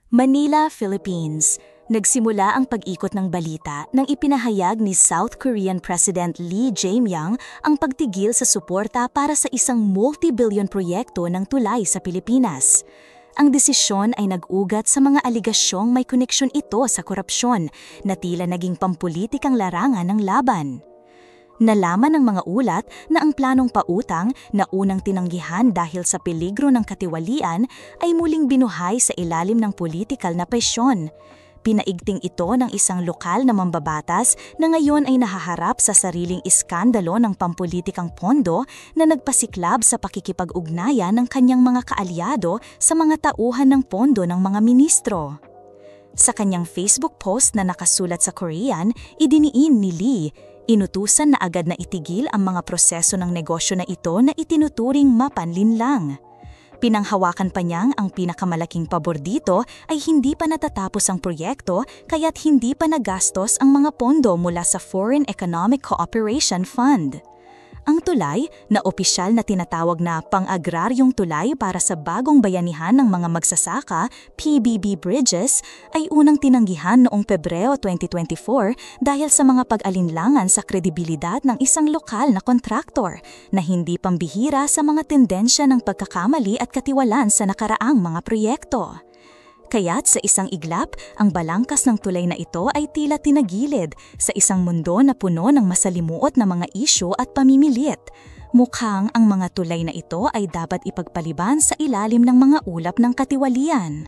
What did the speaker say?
Manila, Philippines. Nagsimula ang pag-ikot ng balita nang ipinahayag ni South Korean President Lee Jae-myung ang pagtigil sa suporta para sa isang multi-billion proyekto ng tulay sa Pilipinas. Ang desisyon ay nag-ugat sa mga aligasyong may koneksyon ito sa korupsyon na tila naging pampulitikang larangan ng laban. Nalaman ng mga ulat na ang planong pautang na unang tinanggihan dahil sa peligro ng katiwalian ay muling binuhay sa ilalim ng politikal na presyon. Pinaigting ito ng isang lokal na mambabatas na ngayon ay nahaharap sa sariling iskandalo ng pampulitikang pondo na nagpasiklab sa pakikipag-ugnayan ng kanyang mga kaalyado sa mga tauhan ng pondo ng mga ministro. Sa kanyang Facebook post na nakasulat sa Korean, idiniin ni Lee, inutusan na agad na itigil ang mga proseso ng negosyo na ito na itinuturing mapanlinlang. Pinanghawakan pa niyang ang pinakamalaking pabor dito ay hindi pa natatapos ang proyekto kaya't hindi pa nagastos ang mga pondo mula sa Foreign Economic Cooperation Fund. Ang tulay, na opisyal na tinatawag na pang-agraryong tulay para sa bagong bayanihan ng mga magsasaka, PBB Bridges, ay unang tinanggihan noong Pebrero 2024 dahil sa mga pag-alinlangan sa kredibilidad ng isang lokal na kontraktor na hindi pambihira sa mga tendensya ng pagkakamali at katiwalaan sa nakaraang mga proyekto. Kaya't sa isang iglap, ang balangkas ng tulay na ito ay tila tinagilid sa isang mundo na puno ng masalimuot na mga isyu at pamimilit. Mukhang ang mga tulay na ito ay dapat ipagpaliban sa ilalim ng mga ulap ng katiwalian.